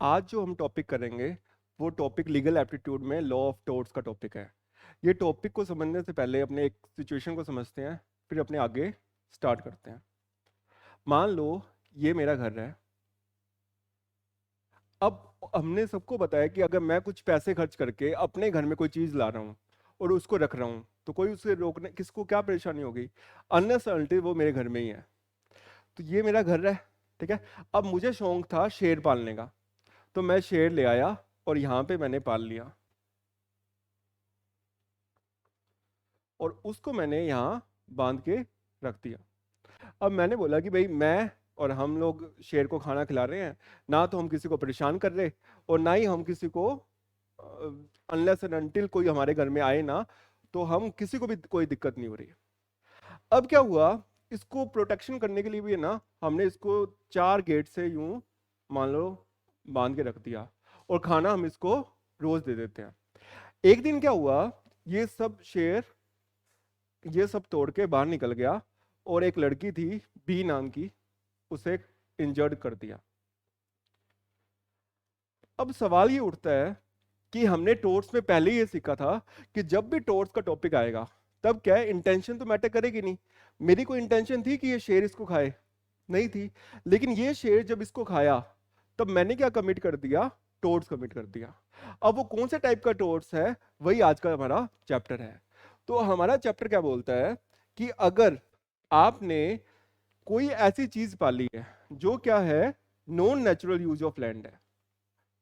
आज जो हम टॉपिक करेंगे वो टॉपिक लीगल एप्टीट्यूड में लॉ ऑफ टोर्ट्स का टॉपिक है। ये टॉपिक को समझने से पहले अपने एक सिचुएशन को समझते हैं, फिर अपने आगे स्टार्ट करते हैं। मान लो ये मेरा घर है। अब हमने सबको बताया कि अगर मैं कुछ पैसे खर्च करके अपने घर में कोई चीज़ ला रहा हूँ और उसको रख रहा हूँ तो कोई उसे रोकने किसको क्या परेशानी होगी, अनलेस अनटिल वो मेरे घर में ही है। तो ये मेरा घर है, ठीक है। अब मुझे शौक था शेर पालने का, तो मैं शेर ले आया और यहाँ पे मैंने पाल लिया और उसको मैंने यहाँ बांध के रख दिया। अब मैंने बोला कि भाई मैं और हम लोग शेर को खाना खिला रहे हैं, ना तो हम किसी को परेशान कर रहे और ना ही हम किसी को, अनलेस एंड अनटिल कोई हमारे घर में आए ना, तो हम किसी को भी कोई दिक्कत नहीं हो रही। अब क्या हुआ, इसको प्रोटेक्शन करने के लिए भी है ना, हमने इसको 4 गेट से यूं मान लो बांध के रख दिया और खाना हम इसको रोज दे देते हैं। एक दिन क्या हुआ, ये सब शेर ये सब तोड़ के बाहर निकल गया और एक लड़की थी बी नाम की, उसे इंजर्ड कर दिया। अब सवाल ये उठता है कि हमने टोर्ट्स में पहले ही ये सीखा था कि जब भी टोर्ट्स का टॉपिक आएगा तब क्या है, इंटेंशन तो मैटर करेगी नहीं। मेरी कोई इंटेंशन थी कि ये शेर इसको खाए? नहीं थी। लेकिन ये शेर जब इसको खाया तब मैंने क्या कमिट कर दिया? टोर्ट्स कमिट कर दिया। अब वो कौन से टाइप का टोर्ट्स है, वही आज का हमारा चैप्टर है। तो हमारा चैप्टर क्या बोलता है कि अगर आपने कोई ऐसी चीज पाली है जो क्या है, non natural use of land है।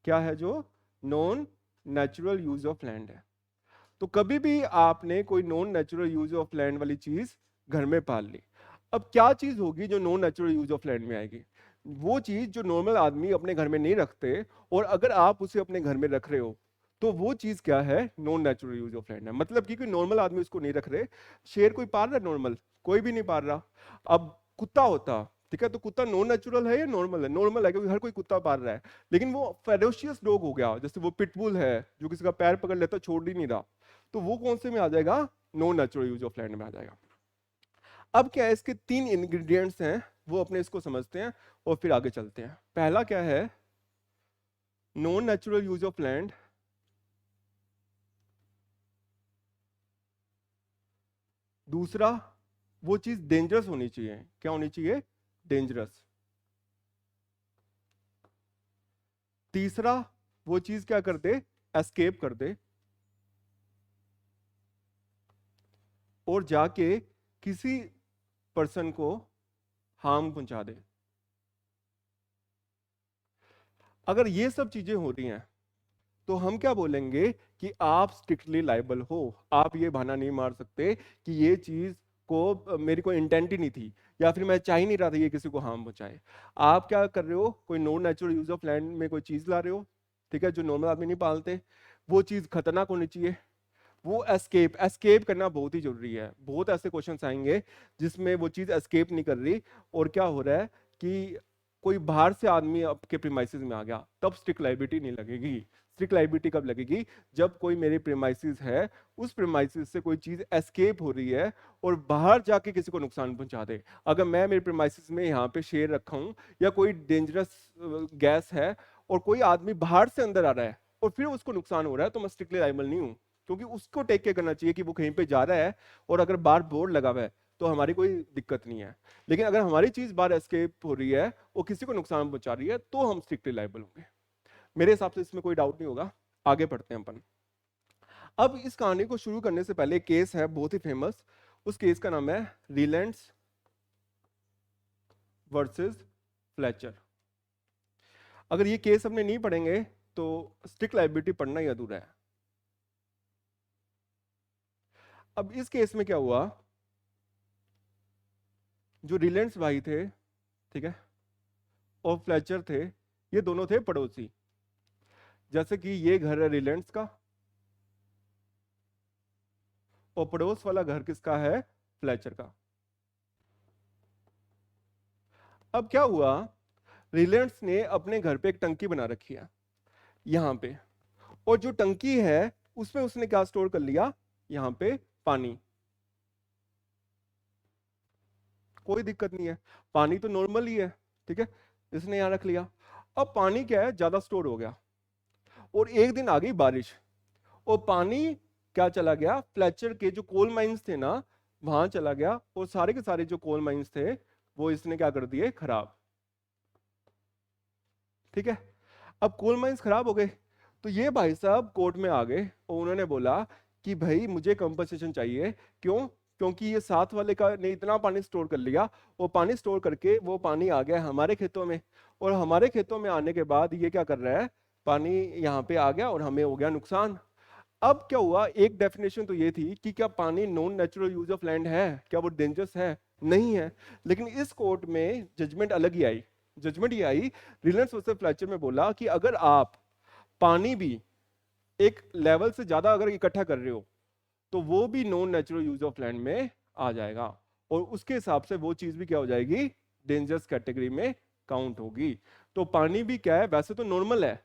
क्या है जो non natural use of land है, तो कभी भी आपने कोई non natural use of land वाली चीज घर में पाल ली। अब क्या चीज होगी जो non natural use of land में आएगी? वो चीज जो नॉर्मल आदमी अपने घर में नहीं रखते, और अगर आप उसे अपने घर में रख रहे हो तो वो चीज क्या है, non natural use of land है। मतलब कि कोई नॉर्मल आदमी उसको नहीं रख रहे। शेर कोई पाल रहा है नॉर्मल? कोई भी नहीं पाल रहा। अब कुत्ता होता, ठीक है, तो कुत्ता नॉन नेचुरल है या नॉर्मल है? नॉर्मल है, क्योंकि हर कोई कुत्ता पाल रहा है। लेकिन वो फेरोशियस डॉग हो गया, जैसे वो पिटबुल है जो किसी का पैर पकड़ लेता छोड़ ही नहीं रहा, तो वो कौन से में आ जाएगा? Non natural use of land में आ जाएगा। अब क्या है, इसके 3 इंग्रेडिएंट्स हैं, वो अपने इसको समझते हैं और फिर आगे चलते हैं। पहला क्या है, non natural use of land. दूसरा, वो चीज डेंजरस होनी चाहिए। क्या होनी चाहिए? डेंजरस। तीसरा, वो चीज क्या कर दे, एस्केप कर दे और जाके किसी पर्सन को हार्म पहुंचा दे। अगर ये सब चीजें हो रही हैं तो हम क्या बोलेंगे कि आप स्ट्रिक्टली लाइबल हो। आप ये बहाना नहीं मार सकते कि ये चीज को मेरी कोई इंटेंट ही नहीं थी, या फिर मैं चाह ही नहीं रहा था ये किसी को हार्म पहुंचाए। आप क्या कर रहे हो, कोई non natural use of land में कोई चीज ला रहे हो, ठीक है, जो नॉर्मल आदमी नहीं पालते। वो चीज खतरनाक होनी चाहिए। वो एस्केप एस्केप करना बहुत ही जरूरी है। बहुत ऐसे क्वेश्चंस आएंगे जिसमें वो चीज एस्केप नहीं कर रही और क्या हो रहा है कि कोई बाहर से आदमी आपके प्रीमाइसेस में आ गया, तब स्ट्रिक्ट लाइबिलिटी नहीं लगेगी। स्ट्रिक्ट लाइबिलिटी कब लगेगी? जब कोई मेरे प्रीमाइसेस है, उस प्रीमाइसेस से कोई चीज एस्केप हो रही है और बाहर जाके किसी को नुकसान पहुंचा दे। अगर मैं मेरे प्रीमाइसेस में यहाँ पे शेर रखा हूँ या कोई डेंजरस गैस है और कोई आदमी बाहर से अंदर आ रहा है और फिर उसको नुकसान हो रहा है, तो मैं स्ट्रिक्टली लाइबल नहीं हूँ। क्योंकि उसको टेक केयर करना चाहिए कि वो कहीं पे जा रहा है और अगर बाहर बोर्ड लगा हुआ है तो हमारी कोई दिक्कत नहीं है। लेकिन अगर हमारी चीज बाहर एस्केप हो रही है और किसी को नुकसान पहुंचा रही है तो हम स्ट्रिक्टली लायबल होंगे। मेरे हिसाब से इसमें कोई डाउट नहीं होगा। आगे बढ़ते हैं अपन। अब इस कहानी को शुरू करने से पहले एक केस है बहुत ही फेमस। उस केस का नाम है रिलेंट्स वर्सेस फ्लेचर। अगर ये केस हमने नहीं पढ़ेंगे तो स्ट्रिक्ट लायबिलिटी पढ़ना ही अधूरा है। अब इस केस में क्या हुआ, जो रिलेंट्स भाई थे, ठीक है, और फ्लेचर थे, ये दोनों थे पड़ोसी। जैसे कि ये घर है रिलायंस का और पड़ोस वाला घर किसका है? फ्लेचर का। अब क्या हुआ, रिलायंस ने अपने घर पे एक टंकी बना रखी है यहाँ पे, और जो टंकी है उसमें उसने क्या स्टोर कर लिया, यहाँ पे पानी। कोई दिक्कत नहीं है, पानी तो नॉर्मल ही है, ठीक है, इसने यहाँ रख लिया। अब पानी क्या है, ज्यादा स्टोर हो गया और एक दिन आ गई बारिश और पानी क्या चला गया, फ्लेचर के जो कोल माइंस थे ना वहां चला गया और सारे के सारे जो कोल माइंस थे वो इसने क्या कर दिए, खराब। ठीक है, अब कोल माइंस खराब हो गए तो ये भाई साहब कोर्ट में आ गए और उन्होंने बोला कि भाई मुझे कंपनसेशन चाहिए। क्यों? क्योंकि ये साथ वाले का ने इतना पानी स्टोर कर लिया, वो पानी स्टोर करके वो पानी आ गया हमारे खेतों में, और हमारे खेतों में आने के बाद ये क्या कर रहा है, पानी यहाँ पे आ गया और हमें हो गया नुकसान। अब क्या हुआ, एक डेफिनेशन तो ये थी कि क्या पानी non natural use of land है, क्या वो डेंजरस है? नहीं है। लेकिन इस कोर्ट में जजमेंट अलग ही आई। जजमेंट ये आई, रिलायंस वर्सेस फ्लेचर में बोला कि अगर आप पानी भी एक लेवल से ज्यादा अगर इकट्ठा कर रहे हो तो वो भी non natural use of land में आ जाएगा, और उसके हिसाब से वो चीज भी क्या हो जाएगी, डेंजरस कैटेगरी में काउंट होगी। तो पानी भी क्या है, वैसे तो नॉर्मल है,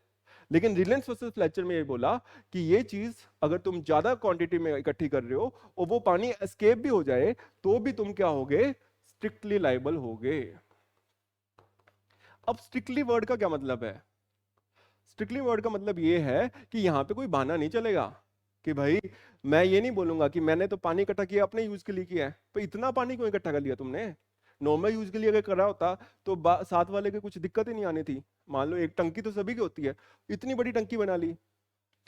लेकिन रिलायंस वर्सेस फ्लेचर में ये बोला कि ये चीज अगर तुम ज्यादा क्वांटिटी में इकट्ठी कर रहे हो और वो पानी एस्केप भी हो जाए तो भी तुम क्या होगे, स्ट्रिक्टली लाइबल होगे। अब स्ट्रिक्टली वर्ड का क्या मतलब है? स्ट्रिक्टली वर्ड का मतलब ये है कि यहाँ पे कोई बहाना नहीं चलेगा कि भाई मैं ये नहीं बोलूंगा कि मैंने तो पानी इकट्ठा किया अपने यूज के लिए किया है, तो इतना पानी क्यों इकट्ठा कर लिया तुमने? नॉर्मल यूज के लिए अगर करा होता तो साथ वाले की कुछ दिक्कत ही नहीं आनी थी। मान लो एक टंकी तो सभी की होती है, इतनी बड़ी टंकी बना ली।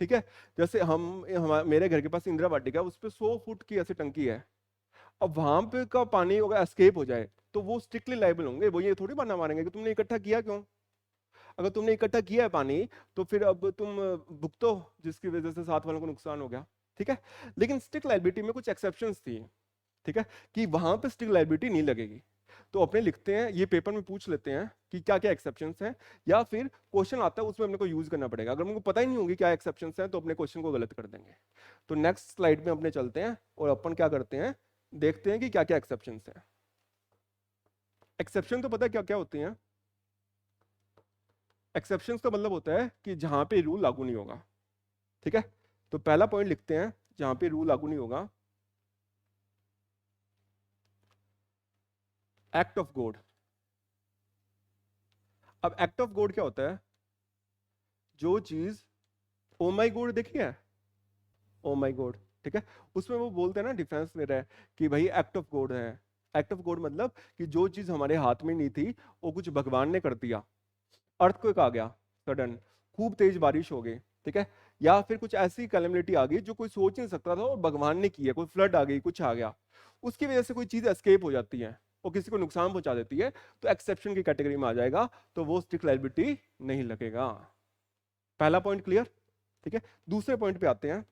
ठीक है, जैसे मेरे घर के पास इंदिरा वाटिका है, उस पर 100 फुट की ऐसी टंकी है। अब वहां पे का पानी अगर एस्केप हो जाए तो वो स्ट्रिक्टली लाइबल होंगे, वो ये थोड़ी बहाना मारेंगे कि तुमने इकट्ठा किया क्यों। अगर तुमने इकट्ठा किया है पानी तो फिर अब तुम भुगतो, जिसकी वजह से साथ वालों को नुकसान हो गया। ठीक है, लेकिन स्ट्रिक्ट लाइबिलिटी में कुछ एक्सेप्शंस थी। ठीक है, कि वहां पे स्ट्रिक्ट लाइबिलिटी नहीं लगेगी। तो अपने लिखते हैं, ये पेपर में पूछ लेते हैं कि क्या क्या एक्सेप्शंस हैं, या फिर क्वेश्चन आता है उसमें अपने को यूज करना पड़ेगा। अगर हमको पता ही नहीं होगी क्या एक्सेप्शंस हैं तो अपने क्वेश्चन को गलत कर देंगे। तो नेक्स्ट स्लाइड में अपने चलते हैं और अपन क्या करते हैं, देखते हैं कि क्या क्या एक्सेप्शंस हैं। एक्सेप्शन तो पता है क्या क्या होती हैं? एक्सेप्शंस का मतलब होता है कि जहां पे रूल लागू नहीं होगा। ठीक है, तो पहला पॉइंट लिखते हैं, जहां पे रूल लागू नहीं होगा, एक्ट ऑफ गॉड। अब एक्ट ऑफ गॉड क्या होता है? जो चीज, ओ माई गॉड देखी है, ओ माई गॉड, ठीक है, उसमें वो बोलते हैं ना, डिफेंस ले रहा है कि भाई एक्ट ऑफ गॉड है। एक्ट ऑफ गॉड मतलब कि जो चीज हमारे हाथ में नहीं थी वो कुछ भगवान ने कर दिया। अर्थक्वेक आ गया सडन, खूब तेज बारिश हो गई, ठीक है, या फिर कुछ ऐसी कैलेमिटी आ गई जो कोई सोच नहीं सकता था और भगवान ने की है, कोई फ्लड आ गई, कुछ आ गया, उसकी वजह से कोई चीज एस्केप हो जाती है और किसी को नुकसान पहुंचा देती है, तो एक्सेप्शन की कैटेगरी में आ जाएगा, तो वो स्ट्रिक्ट लायबिलिटी नहीं लगेगा। पहला पॉइंट क्लियर? ठीक है, दूसरे पॉइंट पे आते हैं,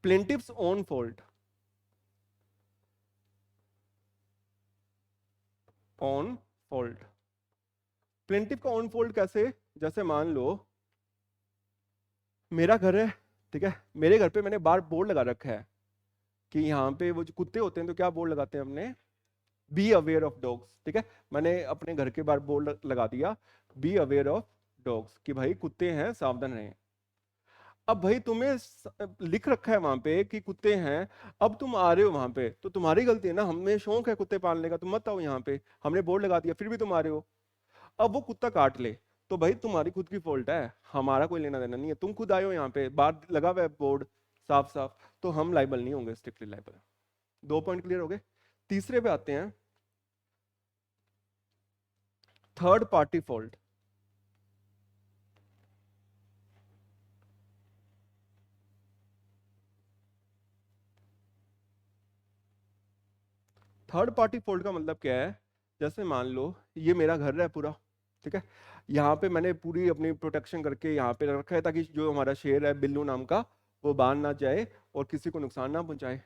plaintiff's own fault. Own fault, plaintiff का ऑन फॉल्ट कैसे? जैसे मान लो मेरा घर है, ठीक है, मेरे घर पे मैंने बार बोर्ड लगा रखा है कि यहाँ पे वो जो कुत्ते होते हैं तो क्या बोर्ड लगाते हैं अपने, बी अवेयर ऑफ डॉग्स। ठीक है, मैंने अपने घर के बाहर बोर्ड लगा दिया, बी अवेयर ऑफ डॉग्स, कि भाई कुत्ते हैं सावधान रहें। अब भाई तुम्हें लिख रखा है वहां पे कि कुत्ते हैं, अब तुम आ रहे हो वहां पे तो तुम्हारी गलती है ना, हमें शौक है कुत्ते पालने का, तुम मत आओ यहाँ पे, हमने बोर्ड लगा दिया फिर भी तुम आ रहे हो। अब वो कुत्ता काट ले तो भाई तुम्हारी खुद की फॉल्ट है, हमारा कोई लेना देना नहीं है, तुम खुद आए हो यहाँ पे, बाहर लगा हुआ है बोर्ड साफ साफ, तो हम लाइबल नहीं होंगे, स्ट्रिक्टली लाइबल। दो पॉइंट क्लियर हो गए। तीसरे पे आते हैं, third party fault. Third party fault का मतलब क्या है? जैसे मान लो ये मेरा घर है पूरा, ठीक है, यहाँ पे मैंने पूरी अपनी प्रोटेक्शन करके यहाँ पे रखा है ताकि जो हमारा शेर है बिल्लू नाम का वो बाहर ना जाए और किसी को नुकसान ना पहुंचाए।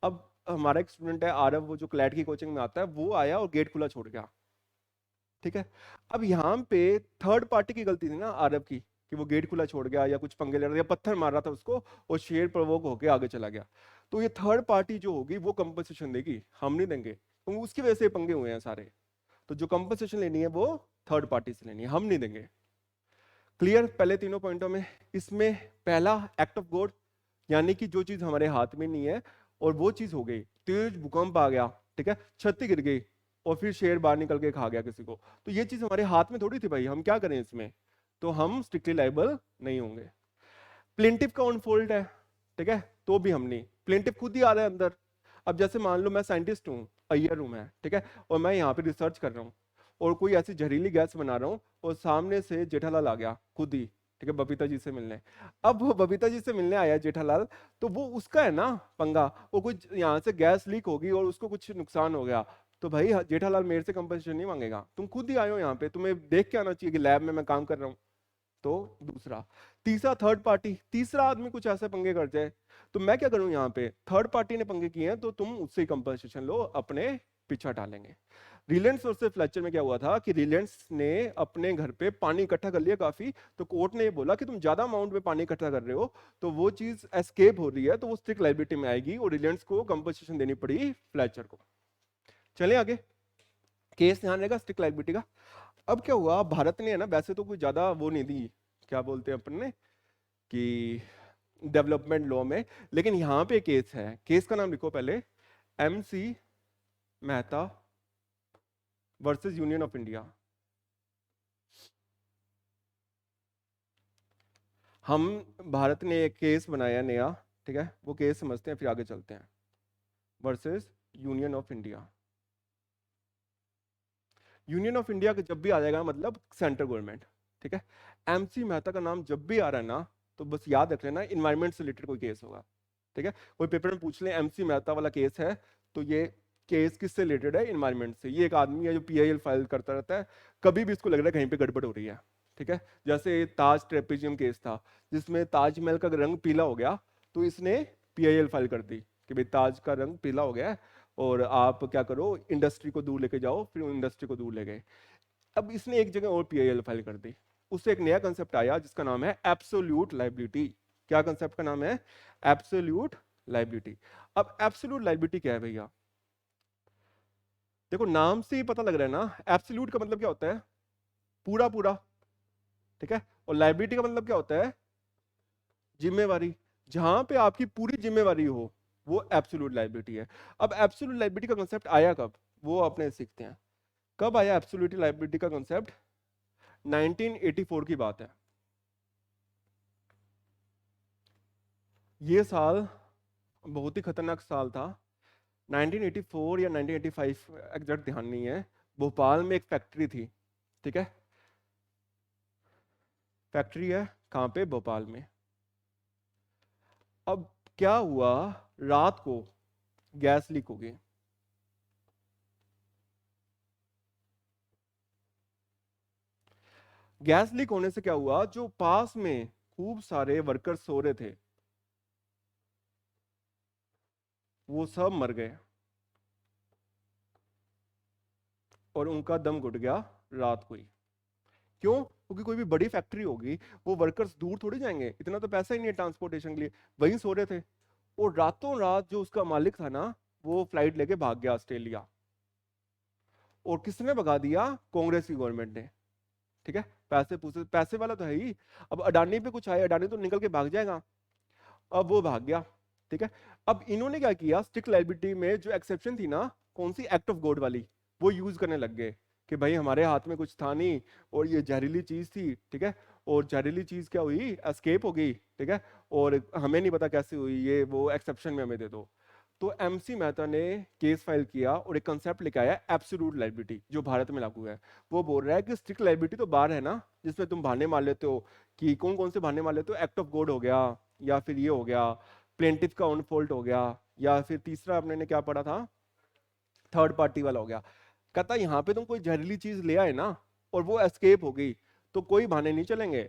अब हमारा एक स्टूडेंट है आरव, वो जो क्लैट की कोचिंग में आता है, वो आया और गेट खुला छोड़ गया। ठीक है, अब यहाँ पे थर्ड पार्टी की गलती थी ना आरव की, कि वो गेट खुला छोड़ गया या कुछ पंगे ले रहा था या पत्थर मार रहा था उसको और शेर प्रवोक होके आगे चला गया, तो ये थर्ड पार्टी जो होगी वो कंपनसेशन देगी, हम नहीं देंगे, तो उसकी वजह से ये पंगे हुए हैं सारे। तो जो कंपनसेशन लेनी है वो थर्ड पार्टी से लेनी है, हम नहीं देंगे। क्लियर पहले तीनों पॉइंटों में? इसमें पहला एक्ट ऑफ गॉड, यानी कि जो चीज हमारे हाथ में नहीं है और वो चीज हो गई, तेज भूकंप आ गया, ठीक है, छत गिर गई, और फिर शेर बाहर निकल के खा गया किसी को, तो ये चीज हमारे हाथ में थोड़ी थी भाई, हम क्या करें इसमें, तो हम स्ट्रिक्टली लाइबल नहीं होंगे। प्लेंटिफ का ओन फॉल्ट है, ठीक है, तो भी हम नहीं, प्लेंटिफ खुद ही आ रहा है अंदर। अब जैसे मान लो मैं साइंटिस्ट हूँ, अय्यर हूँ मैं, ठीक है, और मैं यहाँ पे रिसर्च कर रहा हूँ और कोई ऐसी जहरीली गैस बना रहा हूँ और सामने से जेठालाल आ गया खुद ही, ठीक है, बबीता जी से मिलने। अब वो बबीता जी से मिलने आया जेठालाल, तो वो उसका है ना पंगा, वो कुछ यहाँ से गैस लीक होगी और उसको कुछ नुकसान हो गया, तो भाई जेठालाल मेरे से कंपनसेशन नहीं मांगेगा, तुम खुद ही आए हो यहाँ पे, तुम्हें देख के आना चाहिए कि लैब में मैं काम कर रहा हूँ। तो दूसरा, तीसरा थर्ड पार्टी, तीसरा आदमी कुछ ऐसे पंगे कर जाए, तो मैं क्या करूं, यहाँ पे थर्ड पार्टी ने पंगे किए हैं तो तुम उससे कंपनसेशन लो, अपने पीछा डालेंगे। रिलायंस वर्सेस फ्लेचर में क्या हुआ था कि रिलायंस ने अपने घर पे पानी इकट्ठा कर लिया काफी, तो कोर्ट ने ये बोला कि तुम ज्यादा अमाउंट में पानी इकट्ठा कर रहे हो, तो वो चीज एस्केप हो रही है, तो वो स्ट्रिक्ट लायबिलिटी में आएगी और रिलायंस को कंपनसेशन देनी पड़ी फ्लेचर को। चले आगे, केस ध्यान रहेगा स्ट्रिक्ट लायबिलिटी का। अब क्या हुआ, भारत ने है ना वैसे तो कोई ज्यादा वो नहीं दी, क्या बोलते हैं अपन ने कि डेवलपमेंट लॉ में, लेकिन यहां पे केस है, केस का नाम लिखो पहले, MC Mehta versus union of India. हम भारत ने एक केस बनाया नया, ठीक है, वो केस समझते हैं फिर आगे चलते हैं। Versus union of India, union of India जब भी आ जाएगा मतलब सेंट्रल गवर्नमेंट, ठीक है। MC मेहता का नाम जब भी आ रहा है ना, तो बस याद रख लेना इन्वायरमेंट से रिलेटेड कोई केस होगा, ठीक है। कोई पेपर में पूछ ले MC मेहता वाला केस है, तो ये केस किससे रिलेटेड है, इन्वायरमेंट से। ये एक आदमी है जो PIL फाइल करता रहता है, कभी भी इसको लग रहा है कहीं पे गड़बड़ हो रही है, ठीक है। जैसे ताज ट्रेपेजियम केस था, जिसमें ताजमहल का रंग पीला हो गया, तो इसने PIL फाइल कर दी कि भाई ताज का रंग पीला हो गया है, और आप क्या करो, इंडस्ट्री को दूर लेके जाओ, फिर इंडस्ट्री को दूर ले गए। अब इसने एक जगह और PIL फाइल कर दी, उससे एक नया कंसेप्ट आया जिसका नाम है एब्सोल्यूट लायबिलिटी। क्या कंसेप्ट का नाम है, एब्सोल्यूट लायबिलिटी। अब एब्सोल्यूट लायबिलिटी क्या है भैया, देखो नाम से ही पता लग रहा है ना, एब्सोल्यूट का मतलब क्या होता है, पूरा पूरा, ठीक है, और लायबिलिटी का मतलब क्या होता है, जिम्मेवारी, जहां पे आपकी पूरी जिम्मेवारी हो, वो एब्सोल्यूट लायबिलिटी है। अब एब्सोल्यूट लायबिलिटी का कंसेप्ट आया कब, वो अपने सीखते हैं। कब आया एब्सोल्यूट लायबिलिटी का कंसेप्ट, 1984 की बात है। ये साल बहुत ही खतरनाक साल था, 1984 या 1985 एग्जैक्ट ध्यान नहीं है। भोपाल में एक फैक्ट्री थी, ठीक है, फैक्ट्री है कहाँ पे, भोपाल में। अब क्या हुआ, रात को गैस लीक हो गई। गैस लीक होने से क्या हुआ, जो पास में खूब सारे वर्कर्स सो रहे थे, वो सब मर गए और उनका दम घुट गया रात को ही। क्यों, क्योंकि कोई भी बड़ी फैक्ट्री होगी, वो वर्कर्स दूर थोड़ी जाएंगे, इतना तो पैसा ही नहीं है ट्रांसपोर्टेशन के लिए, वहीं सो रहे थे। और रातों रात जो उसका मालिक था ना, वो फ्लाइट लेके भाग गया ऑस्ट्रेलिया। और किसने भगा दिया, कांग्रेस की गवर्नमेंट ने, ठीक है। पैसे पूसे पैसे वाला तो है ही, अब अडानी पे कुछ आए, अडानी तो निकल के भाग जाएगा, अब वो भाग गया, ठीक है। अब इन्होंने क्या किया, स्ट्रिक्ट लायबिलिटी में जो एक्सेप्शन थी ना, कौन सी, एक्ट ऑफ गॉड वाली, वो यूज करने लग गए कि भाई हमारे हाथ में कुछ था नहीं, और ये जहरीली चीज थी, ठीक है, और जहरीली चीज क्या हुई, एस्केप हो गई, ठीक है, और हमें नहीं पता कैसे हुई, ये वो एक्सेप्शन में हमें दे दो। तो MC मेहता ने केस फाइल किया और एक कंसेप्ट लेके आया एब्सोल्यूट लायबिलिटी, जो भारत में लागू है। वो बोल रहा है कि स्ट्रिक्ट लायबिलिटी तो बाहर है ना, जिसमें तुम बहाने मार लेते हो, कि कौन कौन से बहाने मार लेते हो, एक्ट ऑफ गॉड हो गया, या फिर ये हो गया, प्लेंटिफ का ऑन फॉल्ट हो गया, या फिर तीसरा अपने ने क्या पढ़ा था, थर्ड पार्टी वाला हो गया। कहता यहाँ पे तुम कोई जहरीली चीज ले आए ना, और वो एस्केप हो गई, तो कोई बहाने नहीं चलेंगे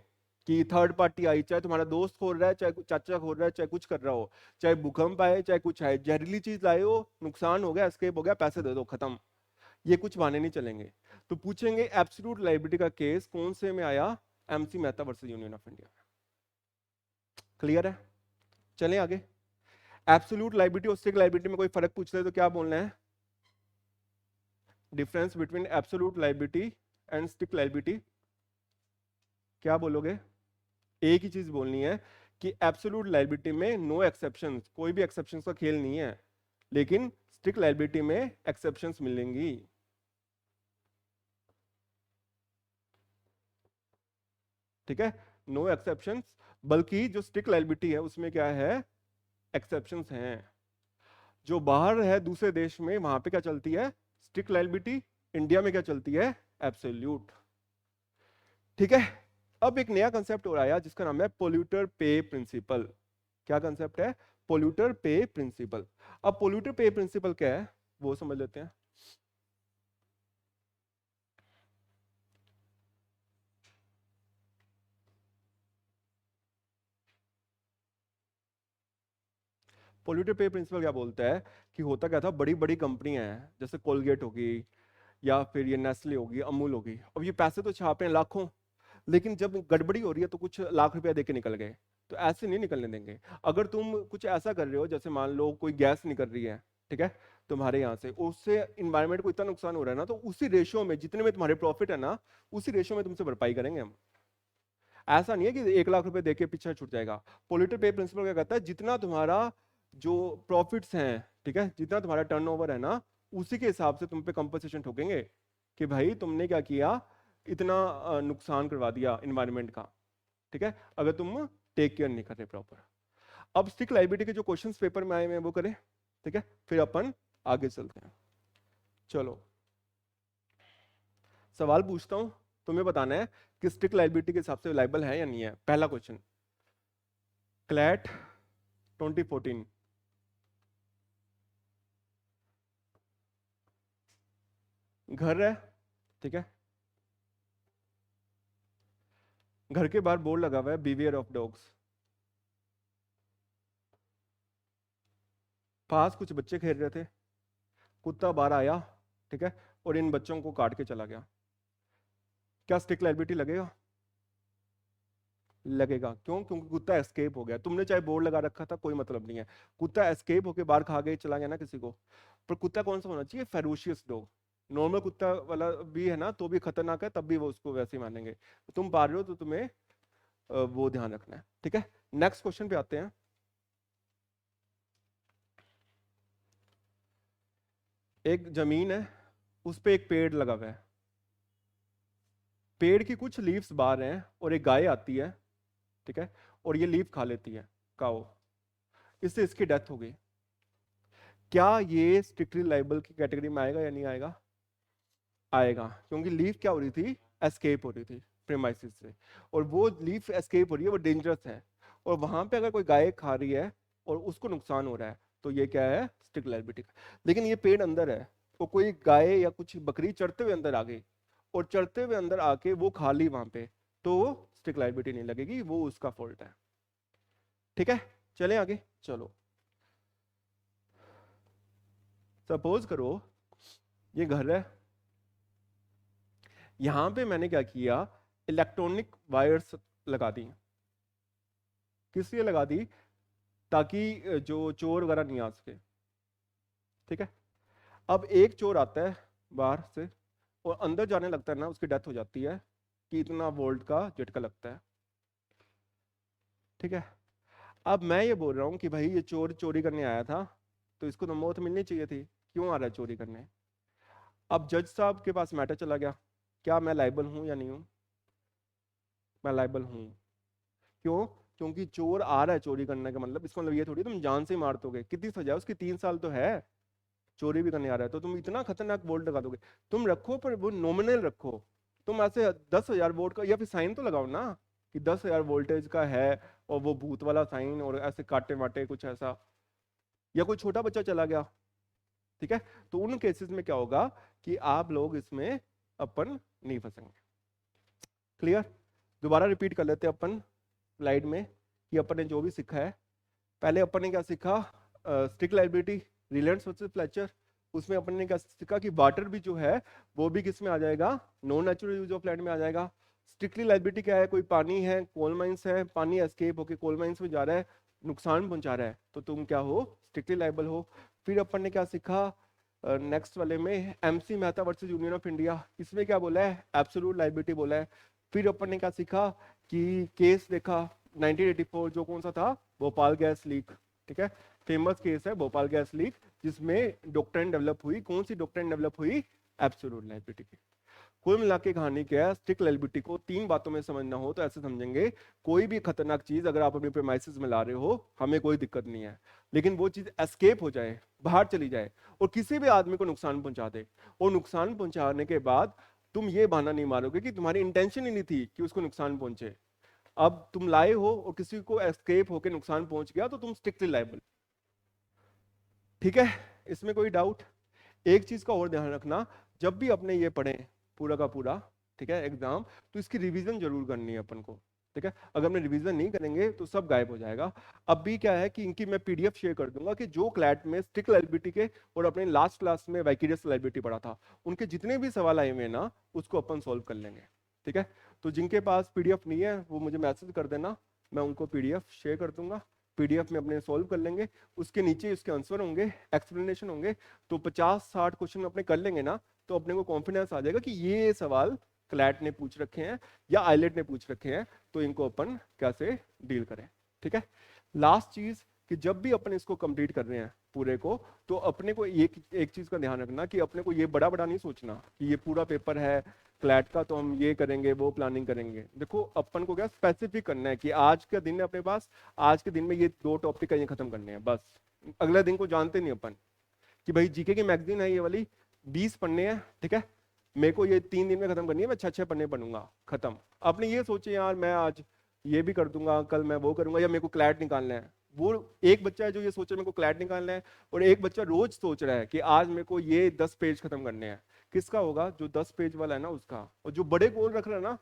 कि थर्ड पार्टी आई, चाहे तुम्हारा दोस्त खोल रहा है, चाहे चाचा खोल रहा है, चाहे कुछ कर रहा हो, चाहे भूकंप आए, चाहे कुछ आए, जहरीली चीज लाए हो, नुकसान हो गया, एस्केप हो गया, पैसे दे दो, खत्म। ये कुछ बहाने नहीं चलेंगे। तो पूछेंगे एब्सोल्यूट लायबिलिटी का केस कौन से में आया, MC Mehta versus union of India. Clear है, चलें आगे। एब्सोल्यूट लायबिलिटी और स्ट्रिक्ट लायबिलिटी में कोई फर्क पूछ रहे तो क्या बोलना है, difference between absolute liability and strict liability, क्या बोलोगे, एक ही चीज बोलनी है कि एब्सोल्यूट लायबिलिटी में नो एक्सेप्शंस, कोई भी एक्सेप्शंस का खेल नहीं है, लेकिन स्ट्रिक्ट लायबिलिटी में एक्सेप्शंस मिलेंगी। ठीक है, नो एक्सेप्शंस, बल्कि जो स्ट्रिक्ट लायबिलिटी है उसमें क्या है, एक्सेप्शंस हैं। जो बाहर है दूसरे देश में, वहां पे क्या चलती है, स्ट्रिक्ट लायबिलिटी, इंडिया में क्या चलती है, एब्सोल्यूट। ठीक है, अब एक नया कंसेप्ट और आया जिसका नाम है पोल्यूटर पे प्रिंसिपल। क्या कंसेप्ट है, पोल्यूटर पे प्रिंसिपल। अब पोल्यूटर पे प्रिंसिपल क्या है वो समझ लेते हैं। पोल्यूटर पे प्रिंसिपल क्या बोलता है कि होता क्या था, बड़ी बड़ी कंपनियां हैं जैसे कोलगेट होगी या फिर ये नेस्ले होगी, अमूल होगी, अब ये पैसे तो छापे हैं लाखों, लेकिन जब गड़बड़ी हो रही है तो कुछ लाख रुपया देके निकल गए। तो ऐसे नहीं निकलने देंगे। अगर तुम कुछ ऐसा कर रहे हो, जैसे मान लो कोई गैस निकल रही है, ठीक है, तुम्हारे यहाँ से, उससे इन्वायरमेंट को इतना नुकसान हो रहा है ना, तो उसी रेशियो में जितने में तुम्हारे प्रॉफिट है ना, उसी रेशियो में तुमसे भरपाई करेंगे हम। ऐसा नहीं है कि 1 लाख रुपए देके पीछे छूट जाएगा। पोल्यूटर पे प्रिंसिपल क्या कहता है, जितना तुम्हारा जो प्रॉफिट्स हैं, ठीक है, जितना तुम्हारा टर्नओवर है ना, उसी के हिसाब से तुम पे कंपनसेशन ठोकेंगे कि भाई तुमने क्या किया, इतना नुकसान करवा दिया इन्वायरमेंट का। ठीक है, अगर तुम टेक केयर नहीं कर रहे प्रॉपर। अब स्टिक लाइबिलिटी के जो क्वेश्चंस पेपर में आए हुए हैं वो करें, ठीक है, फिर अपन आगे चलते हैं। चलो, सवाल पूछता हूं, तुम्हें बताना है कि स्टिक लाइबिलिटी के हिसाब से लाइबल है या नहीं है। पहला क्वेश्चन, क्लैट 2014, घर है, ठीक है, घर के बाहर बोर्ड लगा हुआ है बिवियर ऑफ डॉग्स। पास कुछ बच्चे खेल रहे थे, कुत्ता बाहर आया, ठीक है, और इन बच्चों को काट के चला गया। क्या स्टिक लायबिलिटी लगेगा? लगेगा। क्यों? क्योंकि कुत्ता एस्केप हो गया। तुमने चाहे बोर्ड लगा रखा था, कोई मतलब नहीं है, कुत्ता एस्केप होके बाहर खा गए, चला गया ना किसी को। पर कुत्ता कौन सा होना चाहिए? Ferocious dog. नॉर्मल कुत्ता वाला भी है ना, तो भी खतरनाक है, तब भी वो उसको वैसे ही मानेंगे। तुम पा रहे हो तो तुम्हें वो ध्यान रखना है, ठीक है। नेक्स्ट क्वेश्चन पे आते हैं। एक जमीन है, उस पे एक पेड़ लगा हुआ है, पेड़ की कुछ लीव्स बाहर हैं और एक गाय आती है, ठीक है, और ये लीफ खा लेती है, काओ, इससे इसकी डेथ हो गई। क्या ये स्ट्रिक्टली लाइबल की कैटेगरी में आएगा या नहीं आएगा? आएगा, क्योंकि लीफ क्या हो रही थी, एस्केप हो रही थी प्रेमाइसिस से, और वो लीफ एस्केप हो रही है, वो डेंजरस है, और वहां पे अगर कोई गाय खा रही है और उसको नुकसान हो रहा है, तो ये क्या है, स्ट्रिक्ट लाइबिलिटी। लेकिन ये पेड़ अंदर है, तो कोई गाय या कुछ बकरी चढ़ते हुए अंदर आ गई और चढ़ते हुए अंदर आके वो खा ली वहां पे, तो स्ट्रिक्ट लाइबिलिटी नहीं लगेगी, वो उसका फॉल्ट है। ठीक है, चलें आगे। चलो, सपोज करो ये घर है, यहां पे मैंने क्या किया, इलेक्ट्रॉनिक वायर्स लगा दी। किस लिए लगा दी? ताकि जो चोर वगैरह नहीं आ सके। ठीक है, अब एक चोर आता है बाहर से और अंदर जाने लगता है ना, उसकी डेथ हो जाती है कि इतना वोल्ट का झटका लगता है। ठीक है, अब मैं ये बोल रहा हूँ कि भाई ये चोर चोरी करने आया था, तो इसको तो मौत मिलनी चाहिए थी, क्यों आ रहा है चोरी करने? अब जज साहब के पास मैटर चला गया, क्या मैं लाइबल हूं या नहीं हूं? मैं लाइबल हूं। क्यों? क्योंकि चोर आ रहा है चोरी करने का मतलब, इसका मतलब ये थोड़ी तुम जान से ही मार दोगे। कितनी सजा है उसकी? 3 साल तो है। चोरी भी करने आ रहा है तो तुम इतना खतरनाक वोल्ट लगा दोगे? तुम रखो पर वो नॉमिनल रखो। तुम ऐसे 10,000 वोल्ट का, या फिर साइन तो लगाओ ना कि 10,000 वोल्टेज का है, और वो भूत वाला साइन, और ऐसे काटे वाटे कुछ ऐसा। या कोई छोटा बच्चा चला गया, ठीक है, तो उन केसेस में क्या होगा कि आप लोग इसमें अपन नहीं फंसेंगे। क्लियर? दोबारा रिपीट कर लेते हैं अपन स्लाइड में कि अपन ने जो भी सीखा है। पहले अपन ने क्या सीखा, strict liability, Reliance versus Fletcher. उसमें अपन ने क्या सीखा कि वाटर भी जो है वो भी किस में आ जाएगा, non natural use of land में आ जाएगा। स्ट्रिक्टली लायबिलिटी क्या है, कोई पानी है, कोल माइंस है, पानी एस्केप होके कोल माइंस में जा रहा है, नुकसान पहुंचा रहा है, तो तुम क्या हो, स्ट्रिक्टली लायबल हो। फिर अपन ने क्या सीखा नेक्स्ट वाले में, MC Mehta versus union of India, इसमें क्या बोला है, एब्सोल्यूट लायबिलिटी बोला है। फिर अपन ने क्या सीखा कि केस देखा 1984, जो कौन सा था, भोपाल गैस लीक। ठीक है, फेमस केस है भोपाल गैस लीक, जिसमें डॉक्ट्रिन डेवलप हुई। कौन सी डॉक्ट्रिन डेवलप हुई? एब्सोल्यूट लायबिलिटी की। कुल मिला के कहानी क्या है, स्ट्रिक्ट लायबिलिटी को 3 बातों में समझना हो तो ऐसे समझेंगे, कोई भी खतरनाक चीज अगर आप अपने प्रेमाइसेस में ला रहे हो, हमें कोई दिक्कत नहीं है, लेकिन वो चीज एस्केप हो जाए, बाहर चली जाए और किसी भी आदमी को नुकसान पहुंचा दे, और नुकसान पहुंचाने के बाद तुम ये बहाना नहीं मारोगे कि तुम्हारी इंटेंशन ही नहीं थी कि उसको नुकसान पहुंचे। अब तुम लाए हो और किसी को एस्केप होकर नुकसान पहुंच गया तो तुम स्ट्रिक्टली लायबल। ठीक है, इसमें कोई डाउट? एक चीज का और ध्यान रखना, जब भी अपने ये पढ़े पूरा का पूरा, ठीक है, एग्जाम, तो इसकी रिवीजन जरूर करनी है अपन को। ठीक है, अगर हमने रिवीजन नहीं करेंगे तो सब गायब हो जाएगा। अब भी क्या है कि इनकी मैं पीडीएफ शेयर कर दूंगा कि जो क्लैट में स्ट्रिक्ट लायबिलिटी के और अपने लास्ट क्लास में वाइकेरियस लायबिलिटी पढ़ा था, उनके जितने भी सवाल आए हुए हैं ना, उसको अपन सॉल्व कर लेंगे। ठीक है, तो जिनके पास पीडीएफ नहीं है वो मुझे मैसेज कर देना, मैं उनको पीडीएफ शेयर कर दूंगा, पीडीएफ में अपने सॉल्व कर लेंगे, उसके नीचे उसके आंसर होंगे, एक्सप्लेनेशन होंगे, तो 50-60 क्वेश्चन अपने कर लेंगे ना, तो अपने को कॉन्फिडेंस आ जाएगा कि ये सवाल क्लैट ने पूछ रखे हैं या आईलेट ने पूछ रखे हैं, तो इनको अपन कैसे डील करें। ठीक है, लास्ट चीज कि जब भी अपन इसको कंप्लीट कर रहे हैं पूरे को, तो अपने को एक चीज का ध्यान रखना कि अपने को ये बड़ा बड़ा नहीं सोचना कि ये पूरा पेपर है क्लैट का तो हम ये करेंगे वो प्लानिंग करेंगे। देखो अपन को क्या स्पेसिफिक करना है कि आज का दिन है अपने पास, आज के दिन में ये 2 टॉपिक का ये खत्म करने हैं बस। अगले दिन को जानते नहीं अपन कि भाई जीके की मैगजीन है ये वाली 20 पन्ने हैं, ठीक है, मेरे को ये 3 दिन में खत्म करनी है, मैं 6-6 पन्ने पढ़ूंगा, खत्म। आपने ये सोचे यार मैं आज ये भी कर दूंगा, कल मैं वो करूंगा, या मेरे को क्लैट निकालना है। वो एक बच्चा है जो ये सोच रहा है मेरे को क्लैट निकालना है, और एक बच्चा रोज सोच रहा है कि आज मेरे को ये 10 पेज खत्म करने हैं। किसका होगा? जो 10 पेज वाला है ना उसका। और जो बड़े गोल रख रहा है ना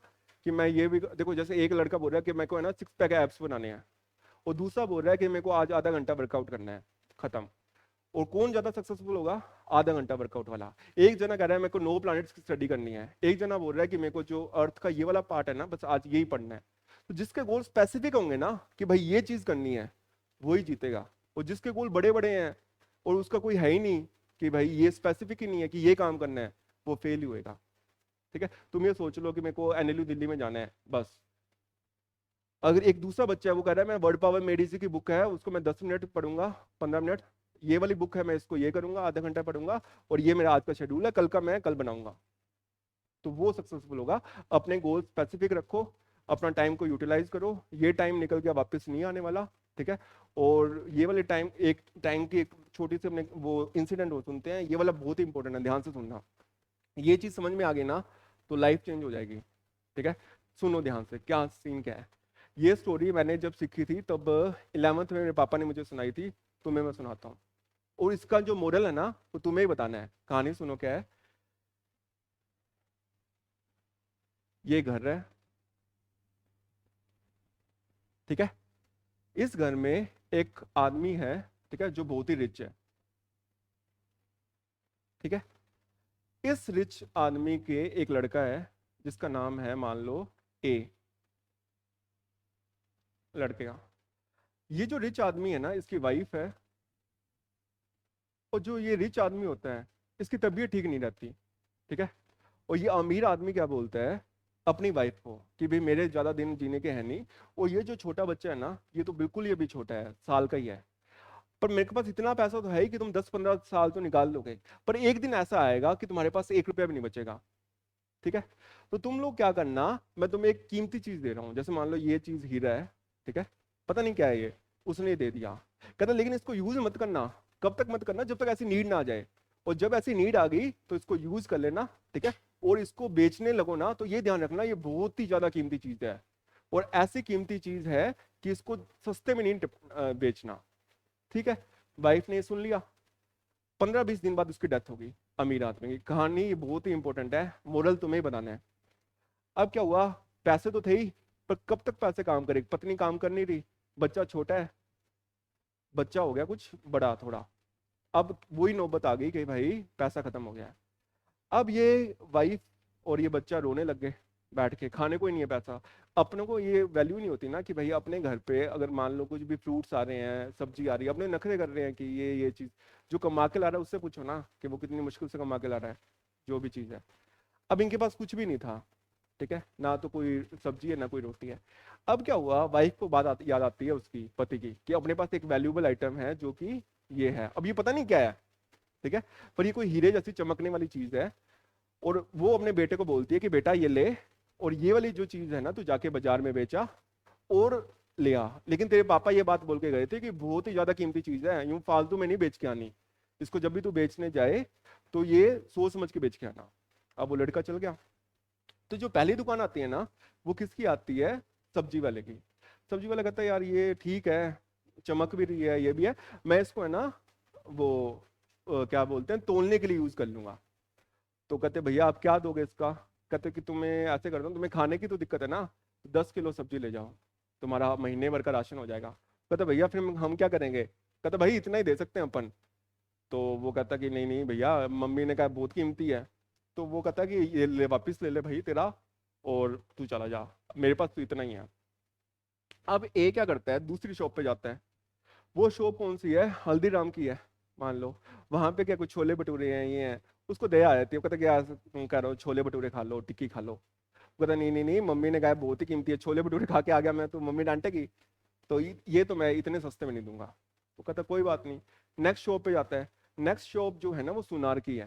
कि मैं ये भी, देखो जैसे एक लड़का बोल रहा है कि मेरे को है ना 6 पैक एप्स बनाने हैं, और दूसरा बोल रहा है कि मेरे को आज आधा घंटा वर्कआउट करना है, खत्म। और कौन ज्यादा सक्सेसफुल होगा? आधा घंटा वर्कआउट वाला। एक जना कह रहा है मेरे को 9 प्लैनेट्स की स्टडी करनी है, एक जना बोल रहा है कि मेरे को जो अर्थ का ये वाला पार्ट है ना बस आज यही पढ़ना है। तो जिसके गोल स्पेसिफिक होंगे ना कि भाई ये चीज करनी है, वही जीतेगा। और जिसके गोल बड़े बड़े हैं और उसका कोई है ही नहीं कि भाई ये स्पेसिफिक ही नहीं है कि ये काम करना है, वो फेल ही होएगा। ठीक है, तुम ये सोच लो कि मेरे को एनएलयू दिल्ली में जाना है बस। अगर एक दूसरा बच्चा है वो कह रहा है मैं वर्ड पावर मेडिसी की बुक है उसको मैं 10 मिनट पढ़ूंगा, 15 मिनट, ये वाली बुक है मैं इसको ये करूंगा, आधा घंटा पढ़ूंगा, और ये मेरा आज का शेड्यूल है, कल का मैं कल बनाऊंगा, तो वो सक्सेसफुल होगा। अपने गोल स्पेसिफिक रखो, अपना टाइम को यूटिलाइज करो, ये टाइम निकल के वापस नहीं आने वाला। ठीक है, और ये वाले टाइम, एक टाइम की एक छोटी सी अपने वो इंसिडेंट हो सुनते हैं, ये वाला बहुत ही इंपॉर्टेंट है, ध्यान से सुनना। ये चीज समझ में आ गई ना तो लाइफ चेंज हो जाएगी। ठीक है, सुनो ध्यान से, क्या सीन क्या है। ये स्टोरी मैंने जब सीखी थी तब 11th में मेरे पापा ने मुझे सुनाई थी, तुम्हें मैं सुनाता हूँ, और इसका जो मॉडल है ना वो तुम्हें ही बताना है। कहानी सुनो क्या है। ये घर है, ठीक है, इस घर में एक आदमी है, ठीक है, जो बहुत ही रिच है। ठीक है, इस रिच आदमी के एक लड़का है जिसका नाम है मान लो ए, लड़के का। ये जो रिच आदमी है ना इसकी वाइफ है, और जो ये रिच आदमी होता है इसकी तबीयत ठीक नहीं रहती। ठीक है, और ये अमीर आदमी क्या बोलता है अपनी वाइफ को कि भाई मेरे ज्यादा दिन जीने के हैं नहीं, और ये जो छोटा बच्चा है ना ये तो बिल्कुल ये भी छोटा है, साल का ही है, पर मेरे के पास इतना पैसा तो है ही कि तुम 10-15 साल तो निकाल लोगे, पर एक दिन ऐसा आएगा कि तुम्हारे पास 1 रुपया भी नहीं बचेगा। ठीक है, तो तुम लोग क्या करना, मैं तुम्हें एक कीमती चीज दे रहा हूँ, जैसे मान लो ये चीज हीरा है, ठीक है, पता नहीं क्या है ये, उसने दे दिया, कहता लेकिन इसको यूज मत करना। कब तक मत करना? जब तक ऐसी नीड ना आ जाए, और जब ऐसी नीड आ गई तो इसको यूज कर लेना। ठीक है, और इसको बेचने लगो ना तो ये ध्यान रखना ये बहुत ही ज्यादा कीमती चीज है, और ऐसी कीमती चीज है कि इसको सस्ते में नहीं बेचना। ठीक है, वाइफ ने सुन लिया। 15-20 दिन बाद उसकी डेथ होगी, अमीर आदमी की। कहानी ये बहुत ही इंपॉर्टेंट है, मोरल तुम्हें ही बताना है। अब क्या हुआ, पैसे तो थे ही, पर कब तक पैसे काम करेगी, पत्नी काम कर नहीं रही, बच्चा छोटा है, बच्चा हो गया कुछ बड़ा थोड़ा। अब वही नौबत आ गई कि भाई पैसा खत्म हो गया है। अब ये वाइफ और ये बच्चा रोने लग गए बैठ के, खाने को ही नहीं है पैसा। अपने को ये वैल्यू नहीं होती ना कि भाई अपने घर पे अगर मान लो कुछ भी फ्रूट्स आ रहे हैं, सब्जी आ रही है, अपने नखरे कर रहे हैं कि ये चीज जो कमा के ला रहा है उससे पूछो ना कि वो कितनी मुश्किल से कमा के ला रहा है जो भी चीज है। अब इनके पास कुछ भी नहीं था, ठीक है, ना तो कोई सब्जी है ना कोई रोटी है। अब क्या हुआ, वाइफ को याद आती है उसकी पति की कि अपने पास एक वैल्यूएबल आइटम है जो कि ये है, अब ये पता नहीं क्या है, ठीक है, पर ये कोई हीरे जैसी चमकने वाली चीज है। और वो अपने बेटे को बोलती है कि बेटा ये ले, और ये वाली जो चीज है ना तू जाके बाजार में बेचा और ले आ। लेकिन तेरे पापा ये बात बोल के गए थे कि बहुत ही ज्यादा कीमती चीज है, यूं फालतू में नहीं बेच के आनी, इसको जब भी तू बेचने जाए तो ये सोच समझ के बेच के आना। अब वो लड़का चल गया। तो जो पहली दुकान आती है ना, वो किसकी आती है? सब्जी वाले की। सब्जी वाला कहता है यार ये ठीक है, चमक भी रही है, ये भी है, मैं इसको है ना वो क्या बोलते हैं, तोलने के लिए यूज कर लूंगा। तो कहते भैया आप क्या दोगे इसका? कहते कि तुम्हें ऐसे करता हूँ, तुम्हें खाने की तो दिक्कत है ना, 10 किलो सब्जी ले जाओ, तुम्हारा महीने भर का राशन हो जाएगा। कहते भैया फिर हम क्या करेंगे? कहते भाई इतना ही दे सकते हैं अपन। तो वो कहता कि नहीं नहीं भैया, मम्मी ने कहा बहुत कीमती है। तो वो कहता कि ये ले, वापिस ले ले भाई तेरा, और तू चला जा, मेरे पास तो इतना ही है। अब ए क्या करता है, दूसरी शॉप पे जाता है। वो शॉप कौन सी है? हल्दीराम की है मान लो। वहां पे क्या कुछ छोले भटूरे हैं, ये हैं, उसको दया आ जाती है। वो कहता क्या तुम कह रहे हो, छोले भटूरे खा लो, टिक्की खा लो। वो कहता नहीं नहीं नहीं, मम्मी ने कहा बहुत ही कीमती है, छोले भटूरे खा के आ गया मैं तो मम्मी डांटेगी, तो ये तो मैं इतने सस्ते में नहीं दूंगा। वो कहता कोई बात नहीं। नेक्स्ट शॉप पे जाता है। नेक्स्ट शॉप जो है ना वो सुनार की है।